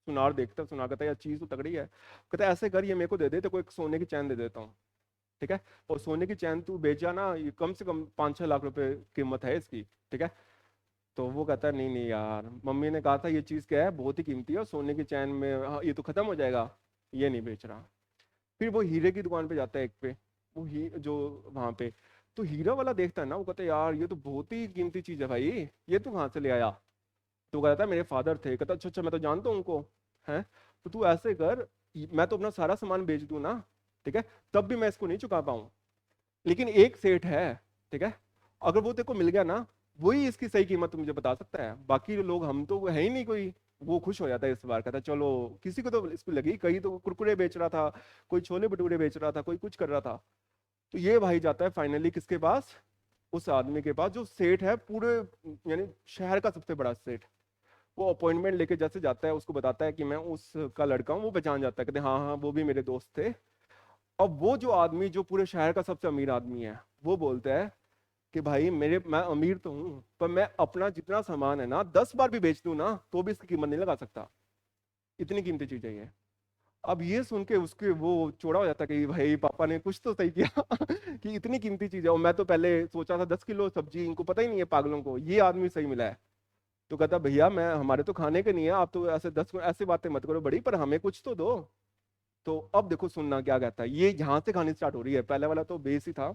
सुनार देखता है, सुनार कहता है यार चीज तो तगड़ी है। कहता है ऐसे कर, ये मेरे को दे दे, तो कोई एक सोने की चैन दे देता हूँ, ठीक है, और सोने की चैन तू बेचा ना, ये कम से कम 5-6 लाख रुपए कीमत है इसकी, ठीक है। तो वो कहता है नहीं नहीं यार, मम्मी ने कहा था ये चीज़ क्या है, बहुत ही कीमती है, और सोने की चैन में हाँ, ये तो खत्म हो जाएगा, ये नहीं बेच रहा। फिर वो हीरे की दुकान पे जाता है एक पे, वो ही जो वहां पे, तो हीरा वाला देखता है ना, वो कहता है यार ये तो बहुत ही कीमती चीज़ है भाई, ये तू कहाँ से ले आया? तो कहता है मेरे फादर थे। कहता अच्छा अच्छा, मैं तो जानता हूँ उनको, है, तो तू ऐसे कर, मैं तो अपना सारा सामान बेच दूं ना, ठीक है, तब भी मैं इसको नहीं चुका पाऊँ, लेकिन एक सेठ है, ठीक है, अगर वो तेरे को मिल गया ना, वही इसकी सही कीमत मुझे बता सकता है, बाकी लोग हम तो है ही नहीं कोई। वो खुश हो जाता है इस बार, कहता है चलो, किसी को तो इसको लगी, कहीं तो कुरकुरे बेच रहा था, कोई छोले भटूरे बेच रहा था, कोई कुछ कर रहा था। तो ये भाई जाता है फाइनली किसके पास? उस आदमी के पास जो सेठ है पूरे, यानी शहर का सबसे बड़ा सेठ। वो अपॉइंटमेंट लेके जैसे जाता है, उसको बताता है कि मैं उसका लड़का हूँ, वो पहचान जाता है, कहते हाँ हाँ वो भी मेरे दोस्त थे। अब वो जो आदमी जो पूरे शहर का सबसे अमीर आदमी है, वो बोलता है कि भाई मैं अमीर तो हूँ, पर मैं अपना जितना सामान है ना 10 बार भी बेच दूं ना, तो भी इसकी कीमत नहीं लगा सकता, इतनी कीमती चीज है ये। अब ये सुन के उसके वो चौड़ा हो जाता है कि भाई पापा ने कुछ तो सही किया कि इतनी कीमती चीज है, और मैं तो पहले सोचा था 10 किलो सब्जी, इनको पता ही नहीं है पागलों को, ये आदमी सही मिला है। तो कहता भैया मैं, हमारे तो खाने के नहीं है, आप तो ऐसे 10 ऐसे बातें मत करो बड़ी, पर हमें कुछ तो दो। तो अब देखो सुनना क्या कहता है, ये यहाँ से कहानी स्टार्ट हो रही है, पहले वाला तो बेस ही था।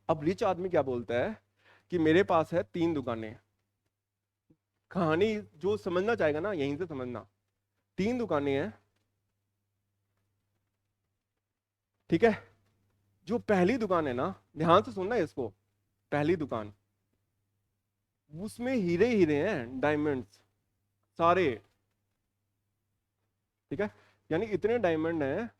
अब रिच आदमी क्या बोलता है कि मेरे पास है 3 दुकानें। कहानी जो समझना चाहेगा ना यहीं से समझना। 3 दुकानें हैं, ठीक है। जो पहली दुकान है ना, ध्यान से सुनना है इसको, पहली दुकान, उसमें हीरे हीरे हैं, डायमंड्स सारे, ठीक है, यानी इतने डायमंड हैं,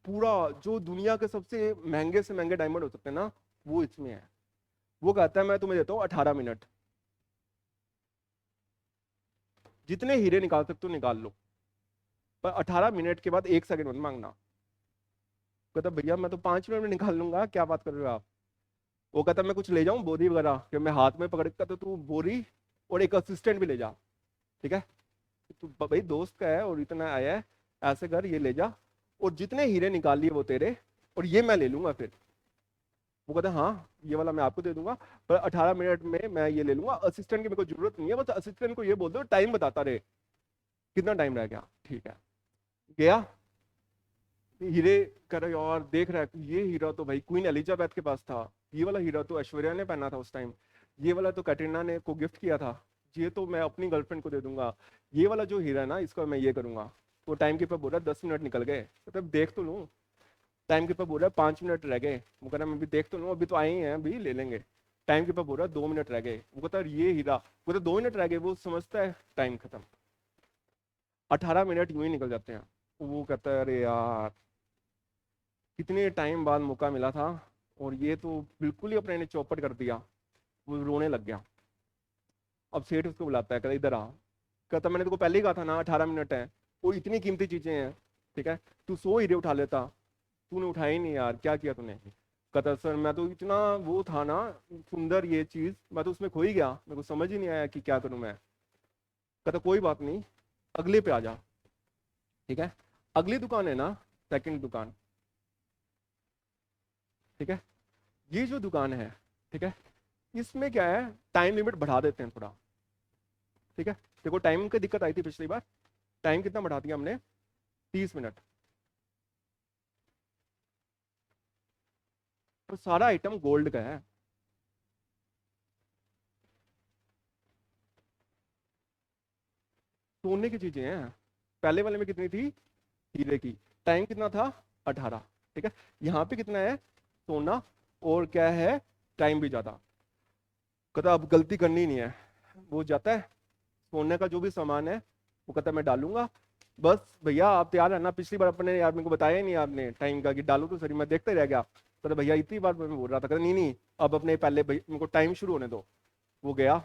पूरा जो दुनिया के सबसे महंगे से महंगे डायमंड हो सकते हैं ना, वो इसमें है। वो कहता है मैं तुम्हें देता हूँ 18 मिनट, जितने हीरे निकाल सकते हो निकाल लो, पर 18 मिनट के बाद 1 सेकंड मत मांगना। कहता भैया मैं तो 5 मिनट में निकाल लूंगा, क्या बात कर रहे हो आप? वो कहता मैं कुछ ले जाऊं बोरी वगैरह, कि मैं हाथ में पकड़ के, तो तू बोरी और एक असिस्टेंट भी ले जा, ठीक है, तू भाई दोस्त का है और इतना आया है, ऐसे कर ये ले जा, और जितने हीरे निकाल लिए वो तेरे, और ये मैं ले लूंगा फिर। वो कहता हाँ ये वाला मैं आपको दे दूंगा, पर 18 मिनट में मैं ये ले लूंगा, असिस्टेंट की मेरे को जरूरत नहीं है, बस असिस्टेंट को ये बोल दो टाइम बताता रहे, कितना टाइम रह गया, ठीक है। गया, हीरे कह रहे यार देख रहा है, ये हीरा तो भाई क्वीन एलिजाबेथ के पास था, ये वाला हीरा तो ऐश्वर्या ने पहना था उस टाइम, ये वाला तो कैटरीना ने को गिफ्ट किया था, ये तो मैं अपनी गर्लफ्रेंड को दे दूंगा, ये वाला जो हीरा है ना इसको मैं ये करूंगा। वो टाइम कीपर बोल रहा है 10 मिनट निकल गए, मतलब देख तो लूँ। टाइम कीपर बोल रहा है 5 मिनट रह गए, वो कह रहा मैं भी देख तो लूँ, अभी तो आए ही हैं अभी ले लेंगे। टाइम कीपर बोल रहा है 2 मिनट रह गए, वो कहता है ये हीरा, वो तो 2 मिनट रह गए, वो समझता है टाइम खत्म। 18 मिनट यूं ही निकल जाते हैं। वो कहता है अरे यार, कितने टाइम बाद मौका मिला था, और ये तो बिल्कुल ही अपने ने चौपट कर दिया। वो रोने लग गया। अब सेठ उसको बुलाता है, कहता इधर आ। कहता मैंने तेको पहले ही कहा था ना 18 मिनट है, वो इतनी कीमती चीजें हैं, ठीक है, तू 100 हीरे उठा लेता, तूने उठाया ही नहीं यार, क्या किया तूने? कहता सर मैं तो इतना वो था ना, सुंदर ये चीज, मैं तो उसमें खो ही गया, मेरे को समझ ही नहीं आया कि क्या करूं मैं। कहता कोई बात नहीं, अगले पे आ जा। ठीक है, अगली दुकान है ना, सेकंड दुकान। ठीक है, ये जो दुकान है, ठीक है, इसमें क्या है, टाइम लिमिट बढ़ा देते हैं थोड़ा। ठीक है, देखो टाइम की दिक्कत आई थी पिछली बार, टाइम कितना बढ़ा दिया हमने, 30 मिनट। तो सारा आइटम गोल्ड का है। सोने की चीजें हैं। पहले वाले में कितनी थी, हीरे की। टाइम कितना था, 18। ठीक है, यहाँ पे कितना है, सोना, और क्या है, टाइम भी ज्यादा। कहता अब गलती करनी नहीं है। वो जाता है, सोने का जो भी सामान है वो कहता है मैं डालूंगा। बस भैया आप तैयार है ना, पिछली बार अपने यार मेरे को बताया ही नहीं आपने टाइम का कि डालो तो सही, मैं देखते रह गया। कहता भैया इतनी बार मैं बोल रहा था। कहता नहीं नहीं, अब अपने पहले मेरे को टाइम शुरू होने दो। वो गया,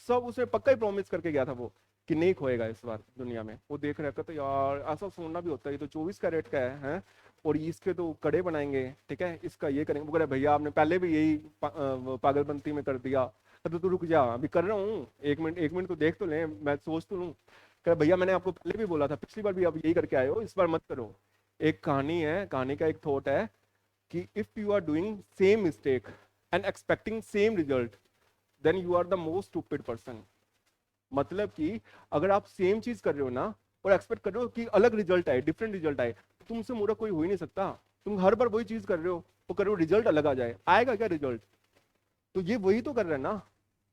सब उसने पक्का ही प्रॉमिस करके गया था वो कि नहीं खोएगा इस बार दुनिया में। वो देख रहा था यार ऐसा सोना भी होता है, ये तो 24 कैरेट का है, और इसके तो कड़े बनाएंगे, ठीक है, इसका ये करेंगे। वो कह रहा भैया आपने पहले भी यही पागलपंती में कर दिया। तो तू रुक जा, अभी कर रहा हूँ, 1 मिनट 1 मिनट तो देख तो ले, मैं सोच तो लूँ। कह भैया मैंने आपको पहले भी बोला था, पिछली बार भी आप यही करके आए हो, इस बार मत करो। एक कहानी है, कहानी का एक थॉट है कि if you are doing same mistake and expecting same result, then you are the most stupid person. मतलब कि अगर आप सेम चीज कर रहे हो ना, और एक्सपेक्ट कर रहे हो कि अलग रिजल्ट आए, डिफरेंट रिजल्ट आए, तो तुमसे मूर्ख कोई हो ही नहीं सकता। तुम हर बार वही चीज कर रहे हो, वो कर रहे हो, रिजल्ट अलग आ जाए, आएगा क्या रिजल्ट। तो ये वही तो कर रहा है ना,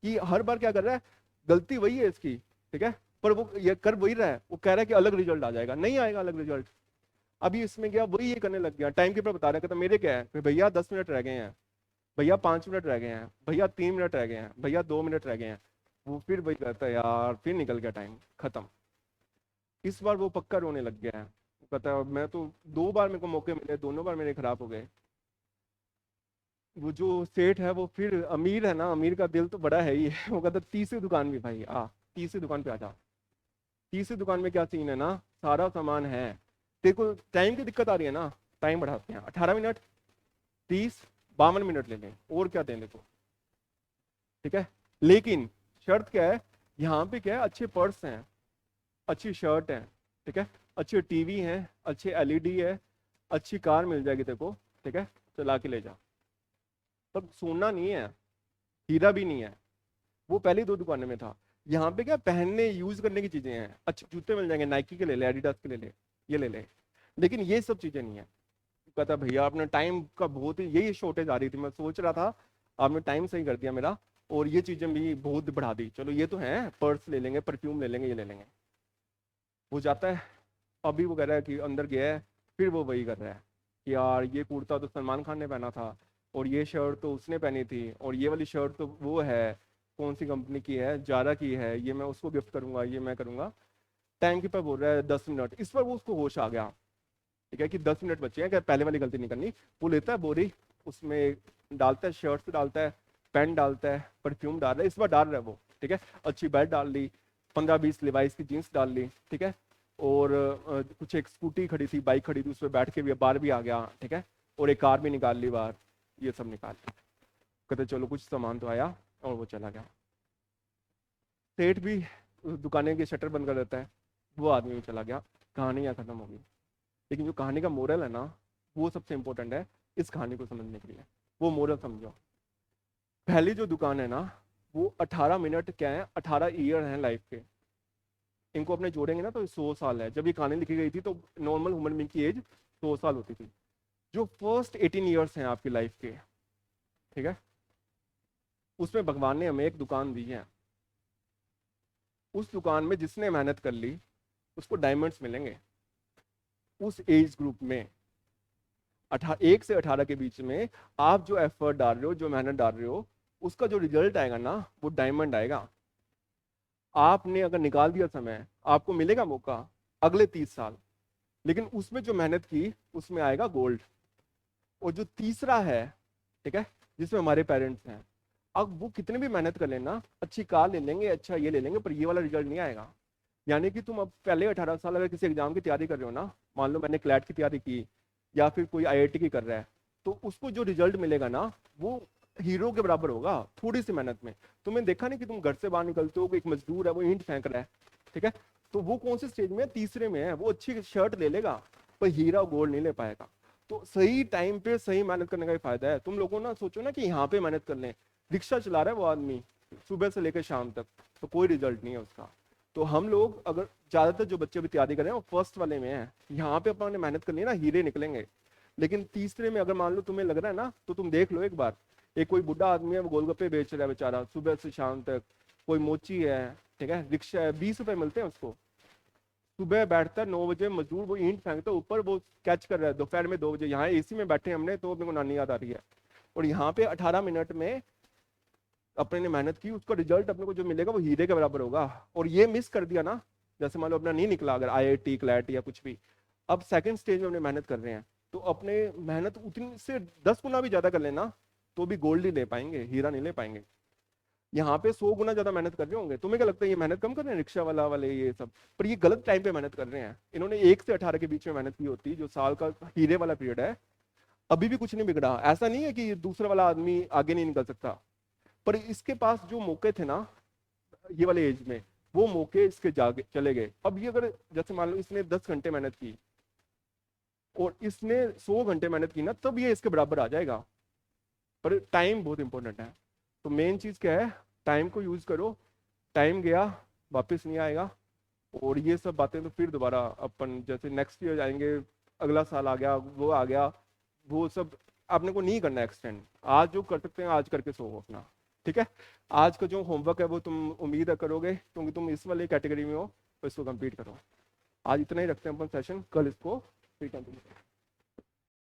कि हर बार क्या कर रहा है, गलती वही है इसकी, ठीक है, पर वो ये कर वही रहा है, वो कह रहा है कि अलग रिजल्ट आ जाएगा, नहीं आएगा अलग रिजल्ट। अभी इसमें क्या वही ये करने लग गया, टाइम कीपर बता रहा है, कहता मेरे क्या है, भैया 10 मिनट रह गए हैं, भैया 5 मिनट रह गए हैं, भैया 3 मिनट रह गए हैं, भैया 2 मिनट रह गए हैं। वो फिर वही कहता है यार, फिर निकल गया टाइम खत्म। इस बार वो पक्का रोने लग गया है। वो कहता है मैं तो 2 बार मेरे को मौके मिले, दोनों बार मेरे खराब हो गए। वो जो सेठ है वो फिर अमीर है ना, अमीर का दिल तो बड़ा है ही है। वो कहता तीसरी दुकान भी भाई आ, तीसरी दुकान पे आ जा। तीसरी दुकान में क्या सीन है ना, सारा सामान है। तेरे को टाइम की दिक्कत आ रही है ना, टाइम बढ़ाते हैं, 18 मिनट, 30, 52 मिनट ले लें, और क्या दें देखो। ठीक है, लेकिन शर्त क्या है, यहाँ पे क्या है, अच्छे पर्स हैं, अच्छी शर्ट है, ठीक है, अच्छे टीवी हैं, अच्छे एलईडी है, अच्छी कार मिल जाएगी तेरे को, ठीक है, चला के ले जा। पर सोना नहीं है, हीरा भी नहीं है। वो पहली 2 दुकानें में था। यहाँ पे क्या पहनने यूज करने की चीजें हैं, अच्छे जूते मिल जाएंगे, नाइकी के ले ले, एडिडास के ले ले, ये ले ले, लेकिन ये सब चीजें नहीं है। कहता भैया आपने टाइम का बहुत ही, यही शॉर्टेज आ रही थी, मैं सोच रहा था आपने टाइम सही कर दिया मेरा, और ये चीजें भी बहुत बढ़ा दी। चलो ये तो है, पर्स ले लेंगे, परफ्यूम ले लेंगे, ये ले लेंगे। वो जाता है, अभी वो कह रहा है कि अंदर गया है, फिर वो वही कर रहा है कि यार ये कुर्ता तो सलमान खान ने पहना था, और ये शर्ट तो उसने पहनी थी, और ये वाली शर्ट तो वो है, कौन सी कंपनी की है, जारा की है, ये मैं उसको गिफ्ट करूंगा, ये मैं करूंगा। टाइम कीपर बोल रहा है 10 मिनट। इस पर वो उसको होश आ गया, ठीक है, कि 10 मिनट बचे हैं, क्या पहले वाली गलती नहीं करनी। वो लेता है बोरी, उसमें डालता है, शर्ट डालता है, पेन डालता है, परफ्यूम डाल रहा है, इस बार डाल रहा है वो, ठीक है, अच्छी बेल्ट डाल ली, 15-20 लिवाइस की जीन्स डाल ली, ठीक है, और कुछ एक स्कूटी खड़ी थी, बाइक खड़ी थी, उस पर बैठ के भी बाहर भी आ गया, ठीक है, और एक कार भी निकाल ली बाहर, ये सब निकाल ली। कहते चलो कुछ सामान तो आया, और वो चला गया। सेठ भी दुकानें की शटर बंद कर देता है, वो आदमी भी चला गया, कहानी यहाँ खत्म होगी। लेकिन जो कहानी का मोरल है ना, वो सबसे इंपॉर्टेंट है इस कहानी को समझने के लिए। वो मोरल समझो। पहली जो दुकान है ना, वो 18 मिनट क्या है, 18 ईयर हैं लाइफ के। इनको अपने जोड़ेंगे ना तो 100 साल है। जब ये कहानी लिखी गई थी तो नॉर्मल ह्यूमन बीइंग की एज 100 साल होती थी। जो फर्स्ट 18 ईयर्स हैं आपकी लाइफ के, ठीक है, उसमें भगवान ने हमें एक दुकान दी है। उस दुकान में जिसने मेहनत कर ली उसको डायमंड्स मिलेंगे। उस एज ग्रुप में 1 से 18 के बीच में आप जो एफर्ट डाल रहे हो, जो मेहनत डाल रहे हो, उसका जो रिजल्ट आएगा ना, वो डायमंड आएगा। आपने अगर निकाल दिया समय, आपको मिलेगा मौका अगले 30 साल, लेकिन उसमें जो मेहनत की उसमें आएगा गोल्ड। और जो तीसरा है, ठीक है, जिसमें हमारे पेरेंट्स हैं, अब वो कितने भी मेहनत कर लेना, अच्छी कार ले लेंगे, अच्छा ये ले लेंगे, पर ये वाला रिजल्ट नहीं आएगा। यानी कि तुम अब पहले 18 साल अगर किसी एग्जाम की तैयारी कर रहे हो ना, मान लो मैंने क्लैट की तैयारी की, या फिर कोई आईआईटी की कर रहा है, तो उसको जो रिजल्ट मिलेगा ना, वो हीरो के बराबर होगा थोड़ी सी मेहनत में। तुमने देखा नहीं कि तुम घर से बाहर निकलते हो, एक मजदूर है वो ईंट फेंक रहा है, ठीक है, तो वो कौन सी स्टेज में है? तीसरे में है। वो अच्छी शर्ट ले लेगा पर हीरा गोल्ड नहीं ले पाएगा। तो सही टाइम पे सही मेहनत करने का ही फायदा है। तुम लोगों ना सोचो ना कि यहाँ पे मेहनत कर लें, रिक्शा चला रहा है वो आदमी सुबह से लेकर शाम तक, तो कोई रिजल्ट नहीं है उसका। तो हम लोग अगर ज्यादातर जो बच्चे भी तैयारी कर रहे हैं वो फर्स्ट वाले में है, यहाँ पे अपन ने मेहनत करनी है ना, हीरे निकलेंगे। लेकिन तीसरे में अगर मान लो तुम्हें लग रहा है ना, तो तुम देख लो एक बार, एक कोई बुढ़ा आदमी है वो गोलगप्पे बेच रहा है बेचारा सुबह से शाम तक, कोई मोची है, ठीक है, रिक्शा है, 20 रुपए मिलते हैं उसको। सुबह बैठता है 9 बजे, मजदूर वो ईंट फेंकता है ऊपर, वो कैच कर रहा है दोपहर में 2 बजे। यहाँ एसी में बैठे हैं हमने तो अपने को नानी याद आ रही है। और यहाँ पे 18 मिनट में अपने ने मेहनत की, उसका रिजल्ट अपने को जो मिलेगा वो हीरे के बराबर होगा। और ये मिस कर दिया ना, जैसे मान लो अपना नहीं निकला अगर IIT क्लैट या कुछ भी, अब सेकंड स्टेज में अपने मेहनत कर रहे हैं, तो अपने मेहनत उतनी से 10 गुना भी ज्यादा कर लेना तो भी गोल्ड ही ले पाएंगे, हीरा नहीं ले पाएंगे। यहाँ पे 100 गुना ज्यादा मेहनत कर रहे होंगे। तुम्हें क्या लगता है ये मेहनत कम कर रहे हैं रिक्शा वाला वाले ये सब? पर ये गलत टाइम पे मेहनत कर रहे हैं। इन्होंने 1 से 18 के बीच में मेहनत की होती, जो साल का हीरे वाला पीरियड है, अभी भी कुछ नहीं बिगड़ा। ऐसा नहीं है कि दूसरा वाला आदमी आगे नहीं निकल सकता, पर इसके पास जो मौके थे ना ये वाले एज में, वो मौके इसके जागे चले गए। अब ये अगर जैसे मान लो इसने 10 घंटे मेहनत की और इसने 100 घंटे मेहनत की ना, तब ये इसके बराबर आ जाएगा। पर टाइम बहुत इंपॉर्टेंट है। तो मेन चीज क्या है, टाइम को यूज करो। टाइम गया वापस नहीं आएगा। और ये सब बातें तो फिर दोबारा अपन जैसे नेक्स्ट ईयर जाएंगे, अगला साल आ गया, वो आ गया, वो सब आपने को नहीं करना एक्सटेंड। आज जो कर सकते हैं आज करके सो अपना, ठीक है। आज का जो होमवर्क है वो तुम उम्मीद है करोगे, क्योंकि तुम इस वाले कैटेगरी में हो, तो इसको कंप्लीट करो। आज इतना ही रखते हैं अपन सेशन, कल इसको फिर कंटिन्यू।